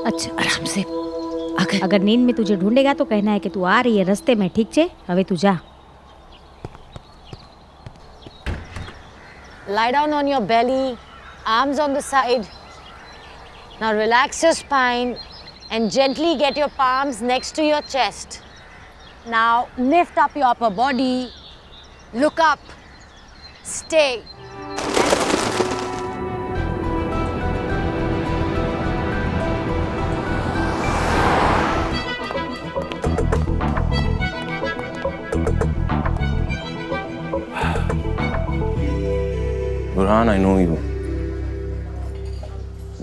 अच्छा आराम से। अगर नींद में तुझे ढूंढेगा तो कहना है कि तू आ रही है रस्ते में, ठीक છે? હવે તું જા. Lie down on your belly, arms on the side. Now relax your spine and gently get your palms next to your chest. Now lift up your upper body, look up, stay. Burhan, I know you.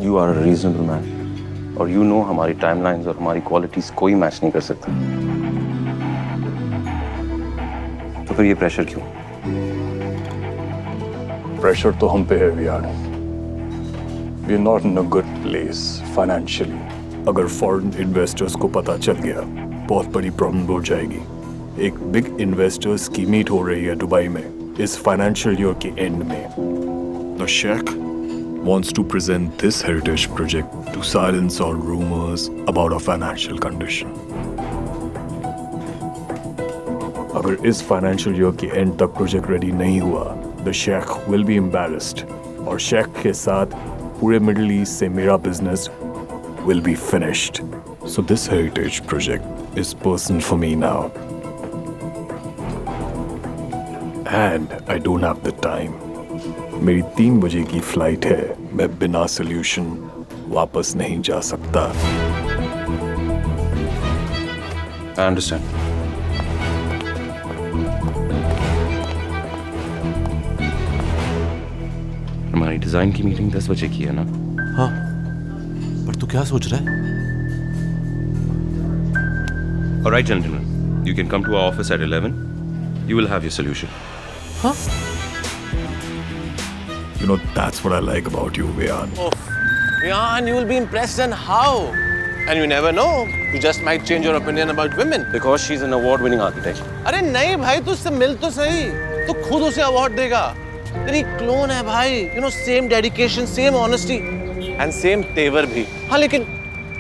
You are a reasonable man. और you know हमारी timelines और हमारी qualities कोई match नहीं कर सकता. तो फिर ये pressure क्यों? Pressure तो हम पे है यार. We are not in a good place financially. अगर foreign investors को पता चल गया, बहुत बड़ी problem हो जाएगी. एक big investors की meet हो रही है दुबई में इस financial year के end में. The Sheikh wants to present this heritage project to silence all rumors about our financial condition. अगर इस financial year के end तक project ready नहीं हुआ, the Sheikh will be embarrassed. और Sheikh के साथ पूरे Middle East से मेरा business will be finished. So this heritage project is personal for me now. And I don't have the time. मेरी 3 बजे की फ्लाइट है. मैं बिना सोल्यूशन वापस नहीं जा सकता. I understand. हमारी डिजाइन की मीटिंग 10 बजे की है ना? हाँ, पर तू क्या सोच रहा है? All right, gentlemen, you can come to our office at 11. You will have your solution. हाँ? You know, that's what I like about you, Veyan. Oh, Veyan, you will be impressed and how? And you never know, you just might change your opinion about women. Because she's an award-winning architect. अरे नहीं भाई, तू उससे मिल तो सही. तू खुद उसे अवार्ड देगा. तेरी क्लोन है भाई. You know, same dedication, same honesty, and same तेवर भी. हाँ, लेकिन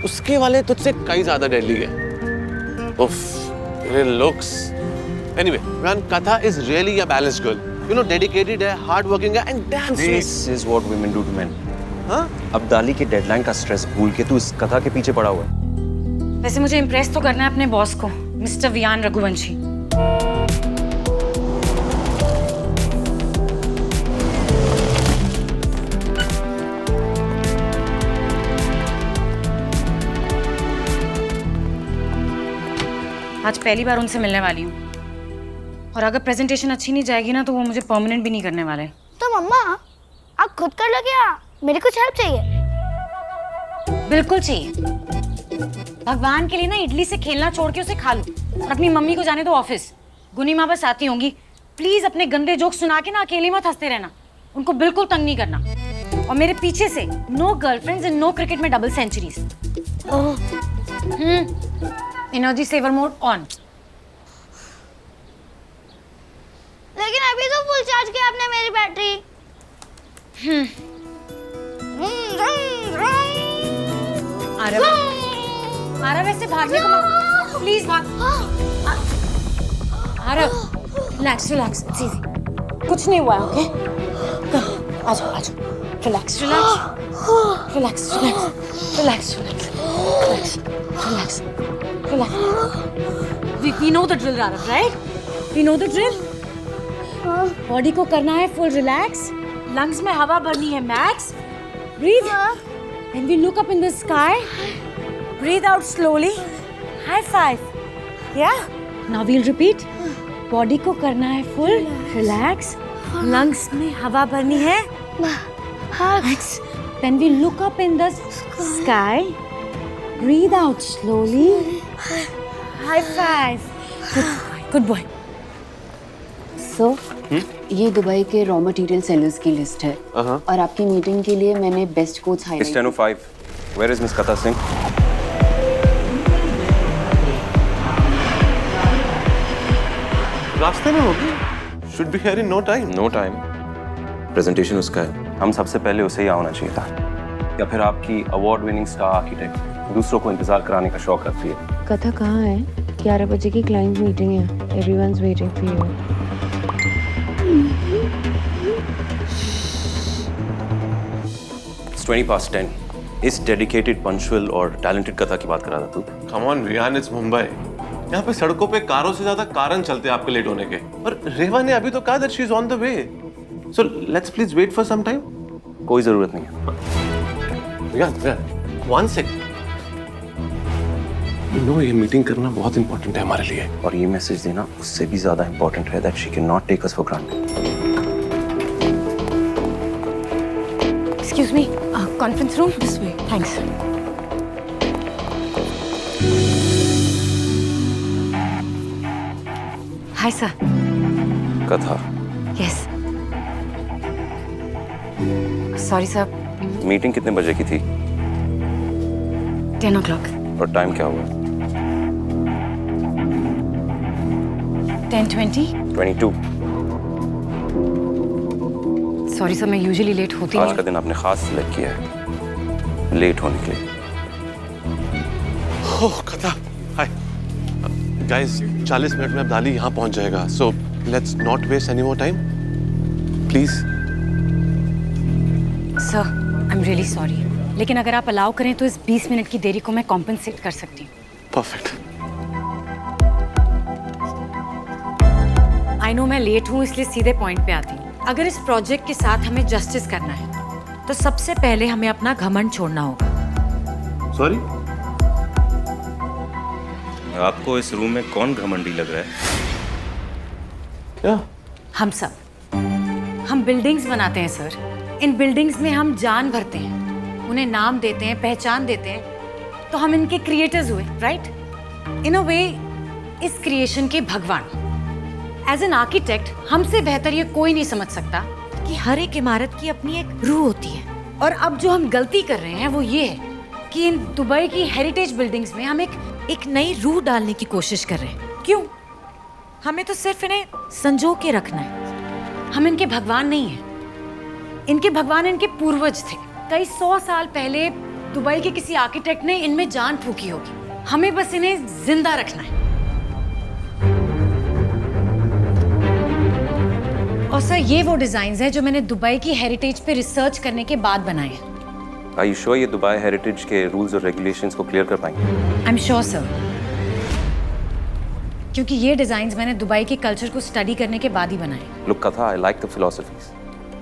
उसके वाले तुझसे कई ज़्यादा डेडली है. उफ, तेरे looks. Anyway, Veyan, Katha is really a balanced girl. You know, dedicated है, hardworking है, and damn sweet. This is what women do to men. हाँ? अब्दाली के डेडलाइन का स्ट्रेस भूल के तू इस कथा के पीछे पड़ा हुआ है. वैसे मुझे इम्प्रेस तो करना है अपने बॉस को, मिस्टर वियान रघुवंशी. आज पहली बार उनसे मिलने वाली हूँ. और अगर प्रेजेंटेशन अच्छी नहीं जाएगी ना तो वो मुझे परमानेंट भी नहीं करने वाले. तो मम्मा आप खुद कर लो क्या? मेरे कुछ हेल्प चाहिए? बिल्कुल चाहिए. भगवान के लिए ना इडली से खेलना छोड़ के उसे खा लो और अपनी मम्मी को जाने दो ऑफिस. गुनी माँ बस आती होंगी. प्लीज अपने गंदे जोक सुना के ना अकेले मत हंसते रहना. उनको बिल्कुल तंग नहीं करना. और मेरे पीछे से no girlfriends and no cricket में double centuries. Energy saver mode on. लेकिन अभी तो फुल चार्ज किया आपने मेरी बैटरी. आरव वैसे भागने को प्लीज भाग. Aarav relax relax, it's easy. कुछ नहीं हुआ है. ओके कम आ जाओ आ जाओ. Relax relax relax relax relax relax relax. We know the drill, Arav, right? We know the drill. Body को करना है फुल रिलैक्स. लंग्स में हवा भरनी है max. Breath. And we look up in the sky. Breathe out slowly. High five. Yeah now we'll repeat. Body को करना है फुल रिलैक्स. लंग्स में हवा भरनी है max. Then we look up in the sky. Breathe out slowly. High five. Good boy. So ये Dubai के raw material sellers की लिस्ट है. और आपकी मीटिंग के लिए मैंने best coach hire. It's 10:05. Where is Miss Katha Singh? रास्ते में होगी. Should be here in no time. No time. Presentation उसका है. हम सबसे पहले उसे ही आना चाहिए था. या फिर आपकी अवार्ड विनिंग स्टार आर्किटेक्ट दूसरों को इंतजार कराने का शौक रखती है। कथा कहाँ है? 11 बजे की क्लाइंट मीटिंग है। Everyone's waiting for you. It's 10:20. इस डेडिकेटेड, पंक्चुअल और टैलेंटेड कथा की बात कर रहा था तू। Come on Riyan, it's Mumbai. यहाँ पे सड़कों पे कारों से ज्यादा कारण चलते हैं आपके लेट होने के। और रेवा ने अभी तो कहा that she is on the way. So let's please wait for some time. कोई जरूरत नहीं है। Riyan, one second. You know ये मीटिंग करना बहुत इंपॉर्टेंट है हमारे लिए। और ये मैसेज देना उससे भी ज्यादा इंपॉर्टेंट है that she can not take us for granted. Excuse me, conference room this way. Thanks. Hi, sir. कथा, Yes. Sorry, sir. मीटिंग कितने बजे की थी 10 o'clock. और टाइम क्या हुआ? 10:20. 22। Sorry, sir. मैं usually late होती आज हूँ. का दिन आपने खास सिलेक्ट किया है लेट होने के लिए। ओह कथा, हाय गाइस, 40 मिनट में अब दाली यहाँ पहुँच जाएगा। So let's not waste any more time please. Sir, I'm really sorry. लेकिन अगर आप अलाउ करें तो इस 20 मिनट की देरी को मैं कॉम्पेंसेट कर सकती हूँ. परफेक्ट। आई नो मैं लेट हूँ इसलिए सीधे पॉइंट पे आती हूँ. अगर इस प्रोजेक्ट के साथ हमें जस्टिस करना है तो सबसे पहले हमें अपना घमंड छोड़ना होगा. सॉरी, आपको इस रूम में कौन घमंडी लग रहा है? या हम सब. हम बिल्डिंग्स बनाते हैं सर. इन बिल्डिंग्स में हम जान भरते हैं, उन्हें नाम देते हैं, पहचान देते हैं, तो हम इनके क्रिएटर्स हुए, राइट? इन अ वे इस क्रिएशन के भगवान. एज एन आर्किटेक्ट हमसे बेहतर ये कोई नहीं समझ सकता कि हर एक इमारत की अपनी एक रूह होती है. और अब जो हम गलती कर रहे हैं वो ये है कि इन दुबई की हेरिटेज बिल्डिंग्स में हम एक नई रूह डालने की कोशिश कर रहे हैं. क्यों? हमें तो सिर्फ इन्हें संजो के रखना है. हम इनके भगवान नहीं हैं. इनके भगवान इनके पूर्वज थे. कई 100 साल पहले दुबई के किसी आर्किटेक्ट ने इनमें जान फूकी होगी. हमें बस इन्हें जिंदा रखना है. और सर ये वो डिजाइन्स हैं जो मैंने दुबई की हेरिटेज पे रिसर्च करने के बाद बनाए हैं. Are you sure ये दुबई हेरिटेज के रूल्स और रेगुलेशंस को क्लियर कर पाएंगे? I am sure sir. क्योंकि ये डिजाइन्स मैंने दुबई के कल्चर को स्टडी करने के बाद ही बनाए. Look कथा, I like the philosophies.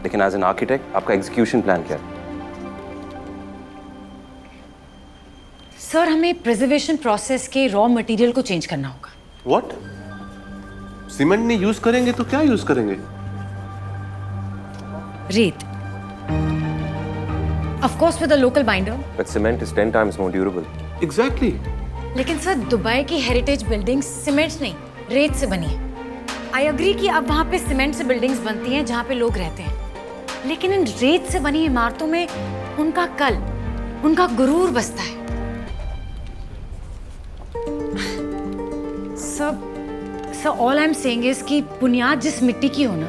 लेकिन एज एन आर्किटेक्ट आपका एग्जीक्यूशन प्लान क्या है? सर हमें प्रिजर्वेशन प्रोसेस के रॉ मटेरियल को चेंज करना होगा. व्हाट? सीमेंट नहीं यूज करेंगे तो क्या यूज करेंगे? रेत. Of course with a local binder. But cement is 10 times more durable. Exactly. लेकिन सर दुबई की हेरिटेज बिल्डिंग सीमेंट नहीं रेत से बनी है. आई अग्री कि अब वहाँ पे सीमेंट से बिल्डिंग्स बनती हैं जहाँ पे लोग रहते हैं. लेकिन इन रेत से बनी इमारतों में उनका कल, उनका गुरूर बसता है. Sir all I am saying is कि बुनियाद जिस मिट्टी की हो ना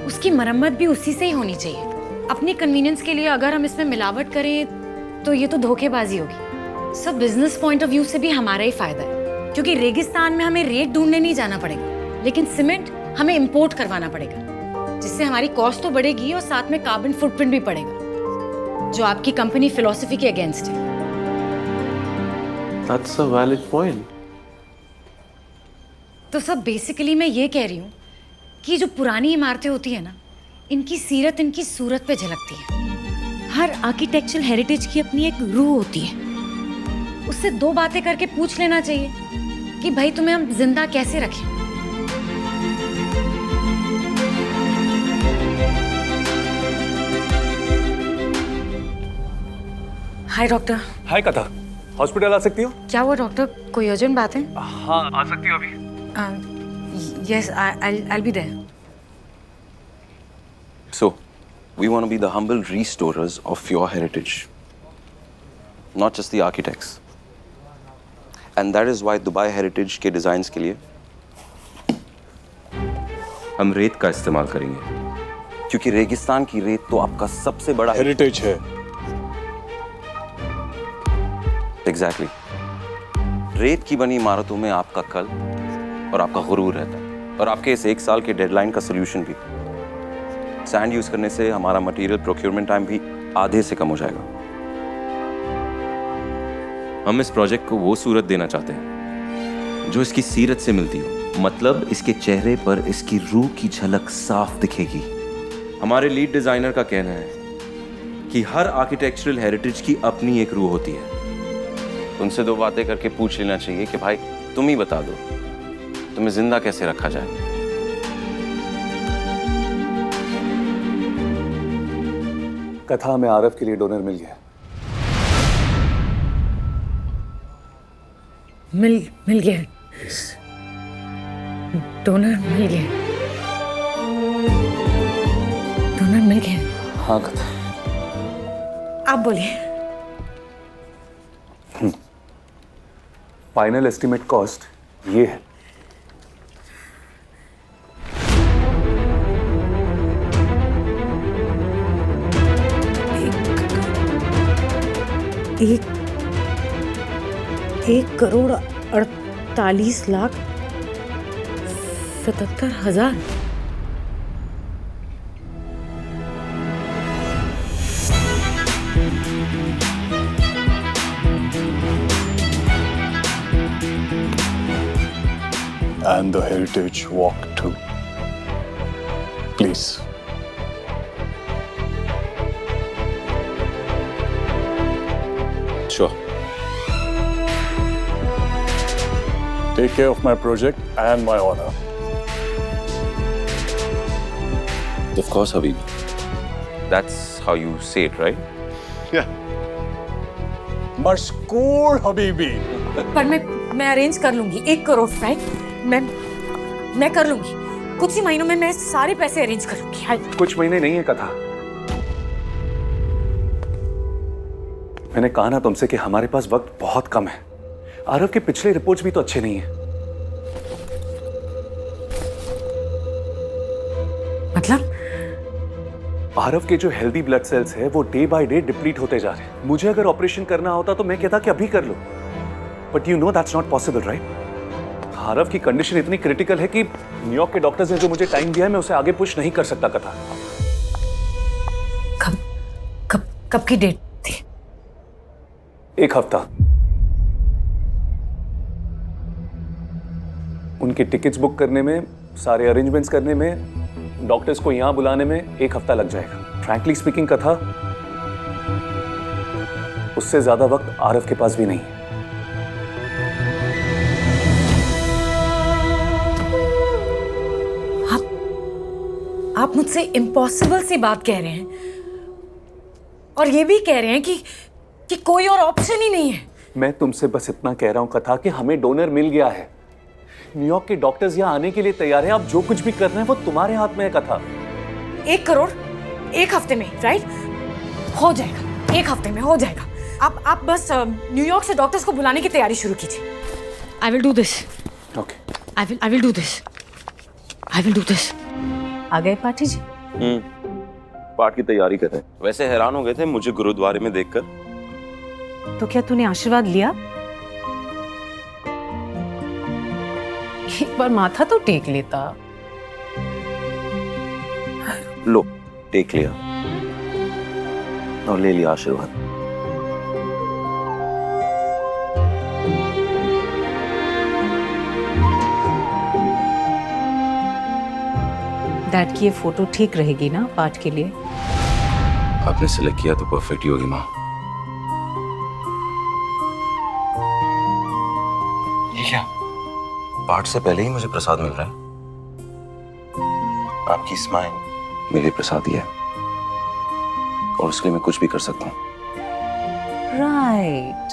उसकी मरम्मत भी उसी से ही होनी चाहिए. अपनी कन्वीनियंस के लिए अगर हम इसमें मिलावट करें तो ये तो धोखेबाजी होगी. सब बिजनेस पॉइंट ऑफ व्यू से भी हमारा ही फायदा है क्योंकि रेगिस्तान में हमें रेत ढूंढने नहीं जाना पड़ेगा लेकिन सीमेंट हमें इंपोर्ट करवाना पड़ेगा जिससे हमारी कॉस्ट तो बढ़ेगी और साथ में कार्बन फुटप्रिंट भी पड़ेगा जो आपकी कंपनी फिलॉसफी के अगेंस्ट है. That's a valid point. तो सब बेसिकली मैं ये कह रही हूँ कि जो पुरानी इमारतें होती है ना इनकी सीरत इनकी सूरत पे झलकती है. हर आर्किटेक्चरल हेरिटेज की अपनी एक रूह होती है. उससे 2 बातें करके पूछ लेना चाहिए कि भाई तुम्हें हम जिंदा कैसे रखें. हाय डॉक्टर. हाय कथा, हॉस्पिटल आ सकती हो? क्या हुआ डॉक्टर? कोई अर्जेंट बात है? हाँ आ सकती हो अभी. Yes I'll be there. So, we want to be the humble restorers of your heritage, not just the architects. And that is why Dubai Heritage के डिजाइन्स के लिए हम रेत का इस्तेमाल करेंगे क्योंकि रेगिस्तान की रेत तो आपका सबसे बड़ा हेरिटेज है. एग्जैक्टली। रेत की बनी इमारतों में आपका कल और आपका गुरूर रहता है, और आपके इस 1 साल के डेडलाइन का सोल्यूशन भी। सैंड यूज करने से हमारा मटेरियल प्रोक्योरमेंट टाइम भी आधे से कम हो जाएगा। हम इस प्रोजेक्ट को वो सूरत देना चाहते हैं जो इसकी सीरत से मिलती हो, मतलब इसके चेहरे पर इसकी रूह की झलक साफ दिखेगी। हमारे लीड डिजाइनर का कहना है कि हर आर्किटेक्चरल हेरिटेज की अपनी एक रूह होती है। उनसे 2 बातें करके पूछ लेना चाहिए कि भाई तुम ही बता दो, तुम्हें जिंदा कैसे रखा जाए। कथा में आरव के लिए डोनर मिल गया। मिल गया। डोनर मिल गया। डोनर मिल गया। हाँ कथा। आप बोलिए। फाइनल एस्टिमेट कॉस्ट ये है। एक crore 48,77,000। And the heritage walk too. Please. Sure. Take care of my project and my honor. Of course, Habib. That's how you say it, right? Yeah. मशकूर Habibi. पर मैं अरेंज कर लूंगी 1 करोड़, राइट? मैं कर लूंगी। कुछ ही महीनों में मैं सारे पैसे अरेंज कर लूंगी। कुछ महीने नहीं है कथा। मैंने कहा ना तुमसे कि हमारे पास वक्त बहुत कम है। आरव के पिछले रिपोर्ट्स भी तो अच्छे नहीं है। मतलब? आरव के जो हेल्दी ब्लड सेल्स है वो डे बाय डे डिप्लीट होते जा रहे हैं। मुझे अगर ऑपरेशन करना होता तो मैं कहता कि अभी कर लो, but you know that's not possible, right? Aarav की कंडीशन इतनी क्रिटिकल है कि न्यूयॉर्क के डॉक्टर्स ने जो मुझे टाइम दिया है, मैं उसे आगे पुश नहीं कर सकता कथा। कब की डेट थी? 1 हफ्ता। उनकी टिकट्स बुक करने में, सारे अरेंजमेंट्स करने में, डॉक्टर्स को यहां बुलाने में 1 हफ्ता लग जाएगा। फ्रैंकली स्पीकिंग कथा, उससे ज्यादा वक्त आरव के पास भी नहीं है। आप मुझसे इम्पॉसिबल सी बात कह रहे हैं और ये भी कह रहे हैं कि कोई और ऑप्शन ही नहीं है। मैं तुमसे बस इतना कह रहा हूं कथा कि हमें डोनर मिल गया है। न्यूयॉर्क के डॉक्टर्स यहां आने के लिए तैयार हैं। आप जो कुछ भी करना है वो तुम्हारे हाथ में है कथा। 1 करोड़ 1 हफ्ते में, राइट? हो जाएगा, 1 हफ्ते में हो जाएगा। आप बस न्यूयॉर्क से डॉक्टर्स को बुलाने की तैयारी शुरू कीजिए। I will do this. Okay, I will do this. I will do this. आ गए पाठी जी? पाठ की तैयारी कर रहे हैं। वैसे हैरान हो गए थे मुझे गुरुद्वारे में देखकर। तो क्या तूने आशीर्वाद लिया? एक बार माथा तो टेक लेता। लो, टेक लिया और ले लिया आशीर्वाद। डैड की ये फोटो ठीक रहेगी ना पाठ के लिए? आपने सिलेक्ट किया तो परफेक्ट ही होगी माँ। ये क्या? पाठ से पहले ही मुझे प्रसाद मिल रहा है। आपकी स्माइल मेरे प्रसाद ही है और उसके लिए मैं कुछ भी कर सकता हूँ। राइट,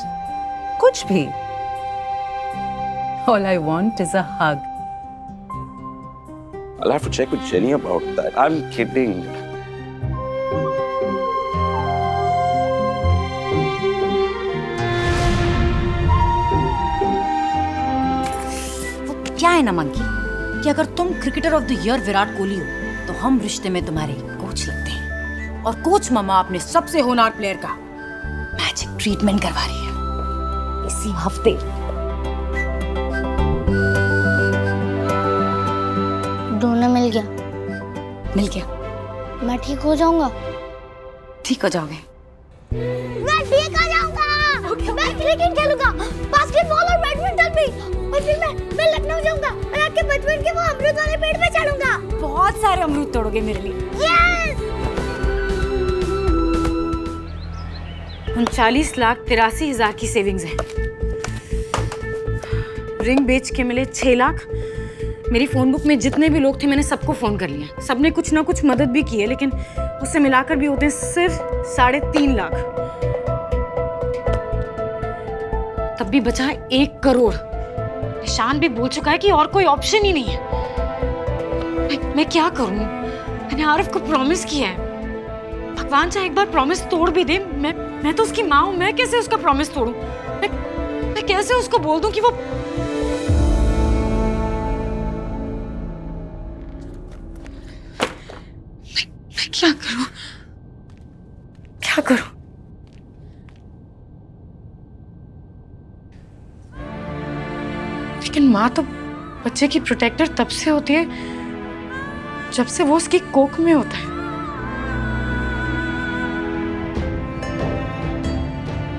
कुछ भी। All I want is a hug. I'll have to check with Jenny about that. I'm kidding. क्या है ना मंकी कि अगर तुम cricketer of the year Virat Kohli हो तो हम रिश्ते में तुम्हारे कोच लगते हैं और कोच मामा अपने सबसे होनहार प्लेयर का मैजिक ट्रीटमेंट करवा रही है। इसी हफ्ते। दोनों मिल गया, मिल गया। मैं ठीक हो जाऊंगा। ठीक हो जाओगे। मैं ठीक हो जाऊंगा। मैं क्रिकेट खेलूंगा, बास्केटबॉल और बैडमिंटन भी। और फिर मैं लखनऊ जाऊंगा और आपके बचपन के वो अमरूद वाले पेड़ पे चढ़ूंगा। बहुत सारे अमरूद तोड़ोगे मेरे लिए। यस। 39,83,000 की सेविंग्स है। रिंग बेच के मिले 6 लाख। मेरी फोन बुक में जितने भी लोग थे मैंने सबको फोन कर लिया। सबने कुछ ना कुछ मदद भी की है, लेकिन उससे मिलाकर भी होते हैं सिर्फ 3.5 लाख। तब भी बचा 1 करोड़। निशान भी बोल चुका है कि और कोई ऑप्शन ही नहीं है। मैं क्या करूं? मैंने आरफ को प्रॉमिस किया है। भगवान चाहे एक बार प्रॉमिस तोड़ भी दे, मैं तो उसकी माँ हूं। मैं कैसे उसका प्रॉमिस तोड़ूं? मैं कैसे उसको बोल दूं कि वो मैं क्या करूं? क्या करूं? लेकिन माँ तो बच्चे की प्रोटेक्टर तब से होती है जब से वो उसकी कोख में होता है।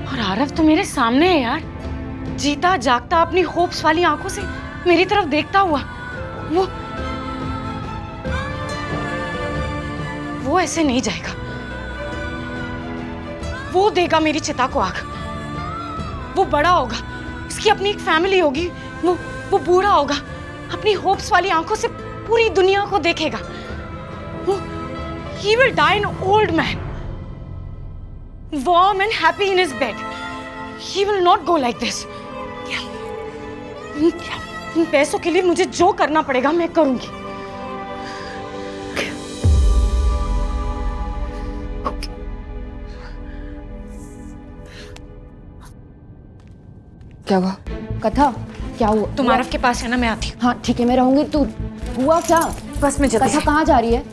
और आरव तो मेरे सामने है यार, जीता जागता अपनी होप्स वाली आंखों से मेरी तरफ देखता हुआ। वो ऐसे नहीं जाएगा। वो देगा मेरी चिता को आग। वो बड़ा होगा, उसकी अपनी एक फैमिली होगी। वो बूढ़ा होगा, अपनी होप्स वाली आंखों से पूरी दुनिया को देखेगा। He will die an old man, warm and happy in his bed. He will not go like this. इन पैसों के लिए मुझे जो करना पड़ेगा मैं करूंगी। क्या हुआ? कथा क्या हुआ? तुम आरफ के पास है ना, मैं आती हूँ। हाँ ठीक है, मैं रहूंगी। तू हुआ क्या? बस मैं जल्दी कथा से। कहाँ जा रही है?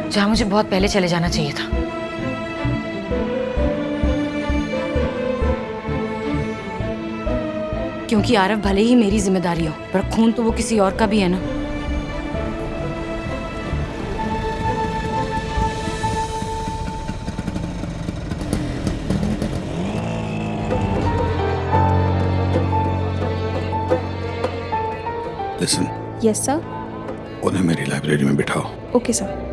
जहाँ मुझे बहुत पहले चले जाना चाहिए था। क्योंकि आरफ भले ही मेरी जिम्मेदारी हो, पर खून तो वो किसी और का भी है ना। Listen, yes sir. उन्हें मेरी लाइब्रेरी में बिठाओ। Okay sir.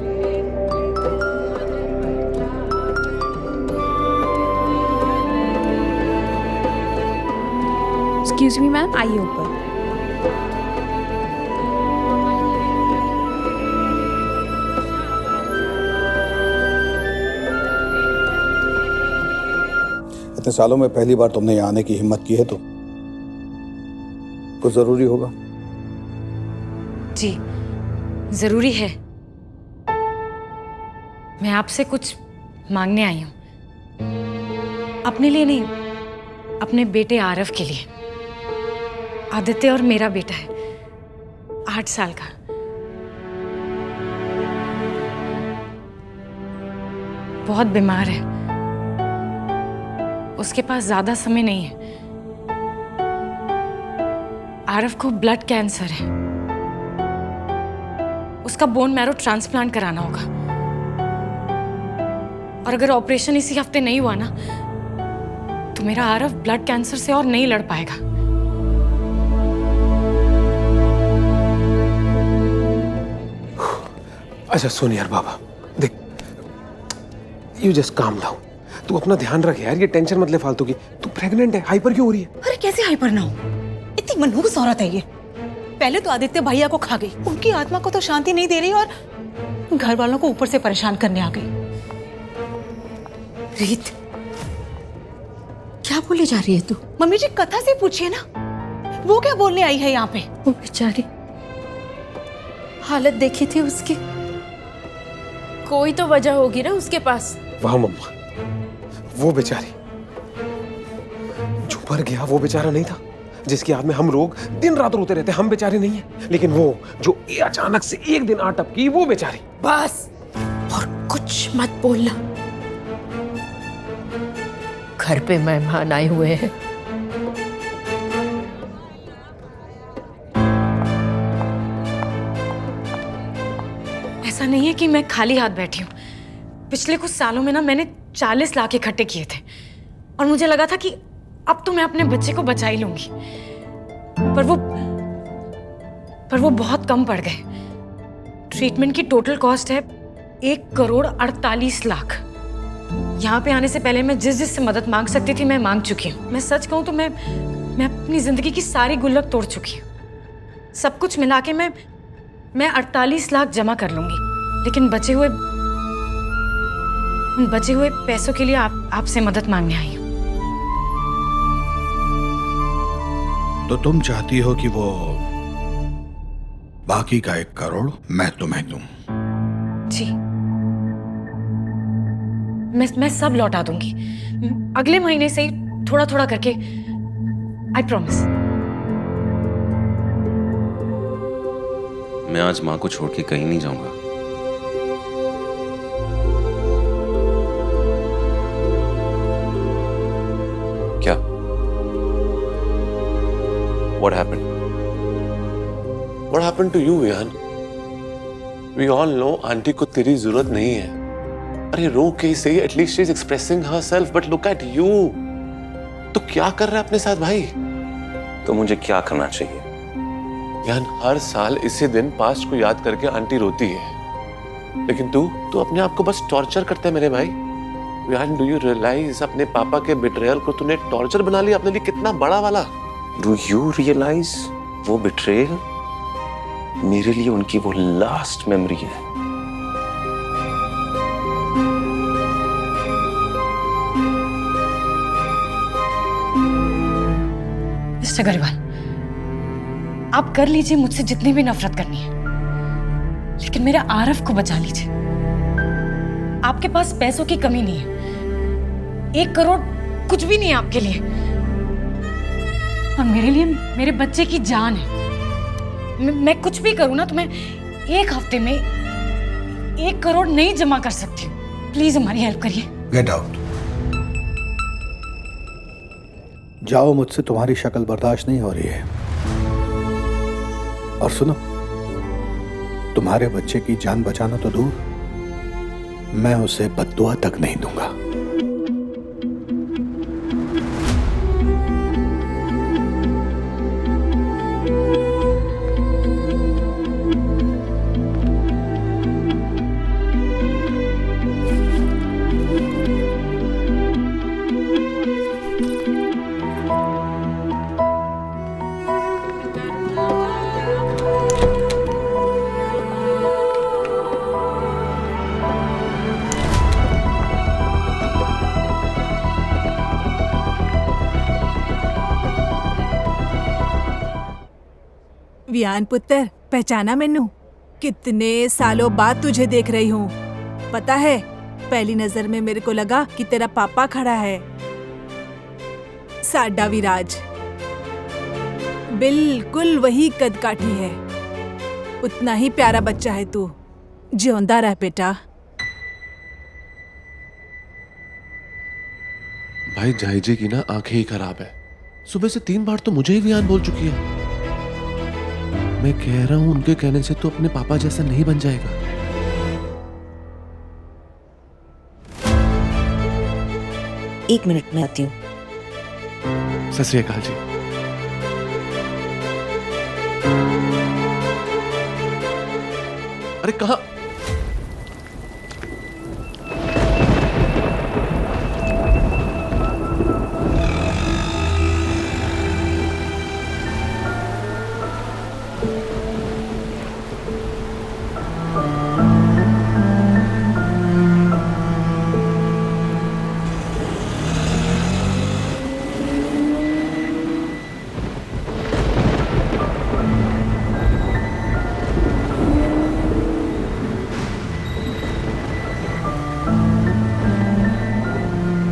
Excuse me ma'am, आइए ऊपर। इतने सालों में पहली बार तुमने यहाँ आने की हिम्मत की है तो कुछ जरूरी होगा। जी जरूरी है। मैं आपसे कुछ मांगने आई हूं। अपने लिए नहीं, अपने बेटे आरव के लिए। आदित्य और मेरा बेटा है, 8 साल का। बहुत बीमार है, उसके पास ज्यादा समय नहीं है। आरव को ब्लड कैंसर है, उसका बोन मैरो ट्रांसप्लांट कराना होगा। और अगर ऑपरेशन इसी हफ्ते नहीं हुआ ना, तो मेरा आरव ब्लड कैंसर से और नहीं लड़ पाएगा। अच्छा सुन यार बाबा, देख, यू जस्ट काम डाउन। तू अपना ध्यान रख यार, ये टेंशन मत ले फालतू की। तू प्रेग्नेंट है, हाइपर क्यों हो रही है? अरे कैसे हाइपर ना हो? इतनी मनहूस औरत है ये। पहले तो आदित्य भैया को खा गई, उनकी आत्मा को तो शांति नहीं दे रही और घर वालों को ऊपर से परेशान करने आ गई। रीत, क्या बोली जा रही है तू? मम्मी जी कथा से पूछिए ना, वो क्या बोलने आई है यहाँ पे? वो बेचारी, हालत देखी थी उसकी, कोई तो वजह होगी ना उसके पास। वाह मम्मा, वो बेचारी जो मर गया वो बेचारा नहीं था जिसकी याद में हम लोग दिन रात रोते रहते। हम बेचारे नहीं है, लेकिन वो जो अचानक से एक दिन आ टपकी, वो बेचारी। बस, और कुछ मत बोलना। घर पे मेहमान आए हुए हैं। ऐसा नहीं है कि मैं खाली हाथ बैठी हूँ। पिछले कुछ सालों में ना मैंने 40 लाख इकट्ठे किए थे और मुझे लगा था कि अब तो मैं अपने बच्चे को बचा ही लूंगी, पर वो बहुत कम पड़ गए। ट्रीटमेंट की टोटल कॉस्ट है 1,48,00,000। यहाँ पे आने से पहले मैं जिस से मदद मांग सकती थी मैं मांग चुकी हूँ। मैं सच कहूँ तो मैं अपनी जिंदगी की सारी गुल्लक तोड़ चुकी हूँ। सब कुछ मिला के मैं 48 लाख जमा कर लूंगी, लेकिन उन बचे हुए पैसों के लिए आपसे मदद मांगने आई हूँ। तो तुम चाहती हो कि वो बाकी का 1 करोड़ मैं तुम्हें दूं? जी, मैं सब लौटा दूंगी अगले महीने से ही, थोड़ा थोड़ा करके। I promise. मैं आज माँ को छोड़ के कहीं नहीं जाऊंगा। क्या? What happened? What happened to you, Vihan? We all know aunty को तेरी जरूरत नहीं है। अरे रो के ही सही, at least she is expressing herself, but look at you. तो क्या कर रहा है अपने साथ भाई? तो मुझे क्या करना चाहिए? यान हर साल इसी दिन पास्ट को याद करके आंटी रोती है, लेकिन तू अपने आप को बस टॉर्चर करता है मेरे भाई। यान डू यू रियलाइज अपने पापा के बिट्रेयल को तूने टॉर्चर बना लिया अपने लिए, कितना बड़ा वाला। डू यू रियलाइज वो बिट्रेयल मेरे लिए उनकी वो लास्ट मेमोरी है। मिस्टर अग्रवाल, आप कर लीजिए मुझसे जितनी भी नफरत करनी है, लेकिन मेरे आरफ को बचा लीजिए। आपके पास पैसों की कमी नहीं है। 1 करोड़ कुछ भी नहीं है आपके लिए, और मेरे लिए मेरे बच्चे की जान है। मैं कुछ भी करूं ना तो मैं 1 हफ्ते में 1 करोड़ नहीं जमा कर सकती हूँ। प्लीज हमारी हेल्प करिए। Get out. जाओ, मुझसे तुम्हारी शक्ल बर्दाश्त नहीं हो रही है। और सुनो, तुम्हारे बच्चे की जान बचाना तो दूर, मैं उसे बद्दुआ तक नहीं दूंगा। वियान पुत्र, पहचाना मैनू? कितने सालों बाद तुझे देख रही हूँ। पता है, पहली नजर में मेरे को लगा कि तेरा पापा खड़ा है, साडा विराज। बिल्कुल वही कद काठी है, उतना ही प्यारा बच्चा है तू। जियोंदा रह बेटा। भाई जायजे की ना आंखें ही खराब है। सुबह से 3 बार तो मुझे ही वियान बोल चुकी है। मैं कह रहा हूं उनके कहने से तो अपने पापा जैसा नहीं बन जाएगा। एक मिनट में आती हूँ। सत श्री अकाल जी। अरे कहाँ?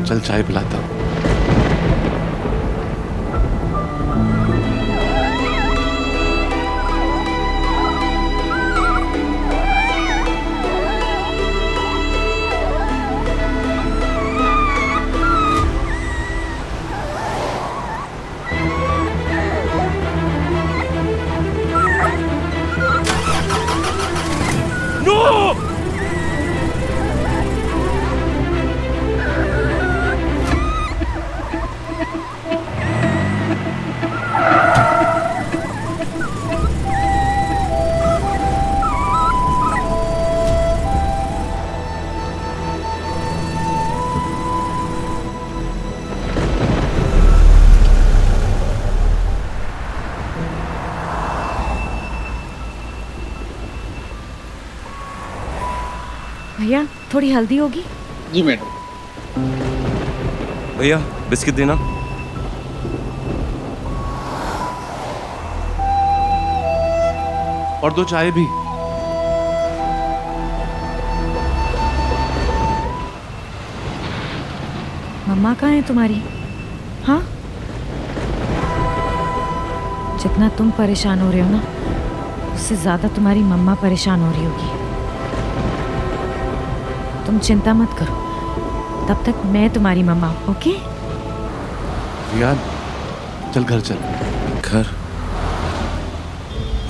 चल चाय पिलाता हूँ। थोड़ी हल्दी होगी? जी मैडम। भैया बिस्किट देना। और 2 चाय भी। मम्मा कहाँ है तुम्हारी? हाँ, जितना तुम परेशान हो रहे हो ना, उससे ज्यादा तुम्हारी मम्मा परेशान हो रही होगी। तुम चिंता मत करो, तब तक मैं तुम्हारी मम्मा हूं, ओके? यार चल घर चल। घर?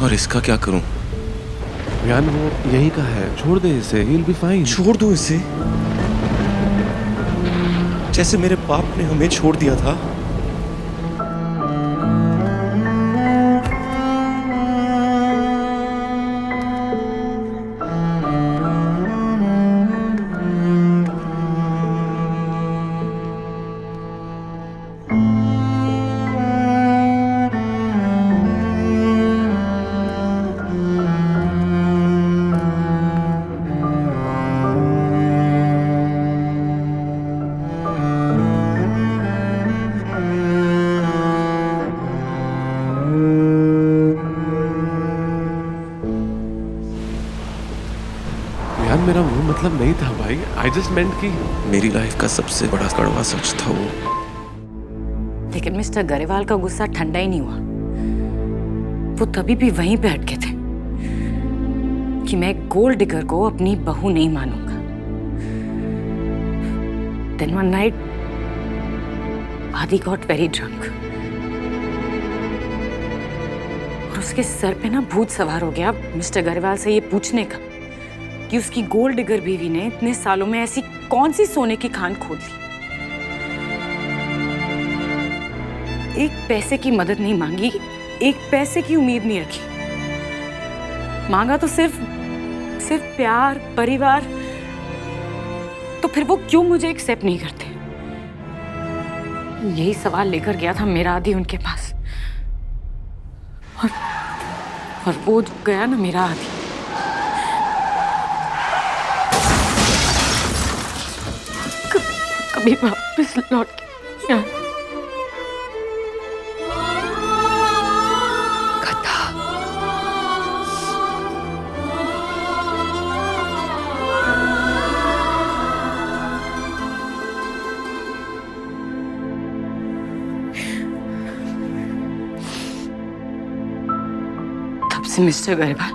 और इसका क्या करूं? यार वो यही का है, छोड़ दे इसे, he'll be fine। छोड़ दूं इसे? जैसे मेरे बाप ने हमें छोड़ दिया था। यार मेरा वो मतलब नहीं था भाई, आई जस्ट मेंट कि मेरी लाइफ का सबसे बड़ा कड़वा सच था वो। लेकिन मिस्टर गरेवाल का गुस्सा ठंडा ही नहीं हुआ। वो तभी भी वहीं पे अटके थे कि मैं गोल्ड डिगर को अपनी बहू नहीं मानूंगा। Then one night, आदि got very drunk और उसके सर पे ना भूत सवार हो गया मिस्टर गरेवाल से ये पूछने का कि उसकी गोल्ड डिगर बीवी ने इतने सालों में ऐसी कौन सी सोने की खान खोद ली। एक पैसे की मदद नहीं मांगी, एक पैसे की उम्मीद नहीं रखी। मांगा तो सिर्फ प्यार, परिवार। तो फिर वो क्यों मुझे एक्सेप्ट नहीं करते? यही सवाल लेकर गया था मेरा आदि उनके पास, और वो गया ना मेरा आदि। कभी वापस लौट के यार। तब से मिस्टर गरेवाल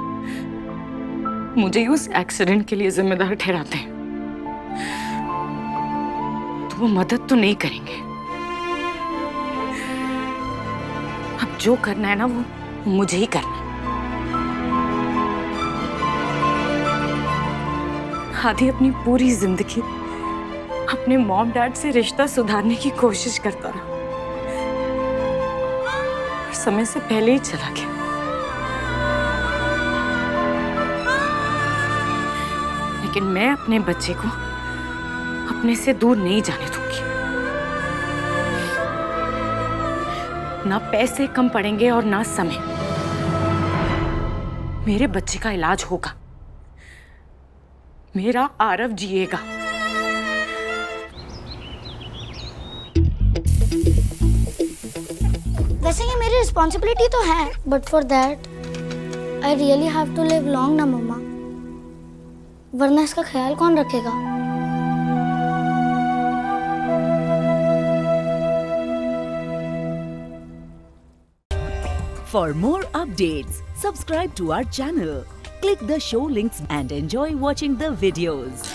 मुझे ही उस एक्सीडेंट के लिए जिम्मेदार ठहराते हैं। तो वो मदद तो नहीं करेंगे। अब जो करना है ना वो मुझे ही करना है। आदि अपनी पूरी जिंदगी अपने मॉम डैड से रिश्ता सुधारने की कोशिश करता रहा, समय से पहले ही चला गया। लेकिन मैं अपने बच्चे को अपने से दूर नहीं जाने दूंगी। ना पैसे कम पड़ेंगे और ना समय। मेरे बच्चे का इलाज होगा, मेरा आरव जिएगा। वैसे ये मेरी रिस्पॉन्सिबिलिटी तो है, but for that I really have to live long ना मम्मा, वरना इसका ख्याल कौन रखेगा? For more updates, subscribe to our channel, click the show links and enjoy watching the videos.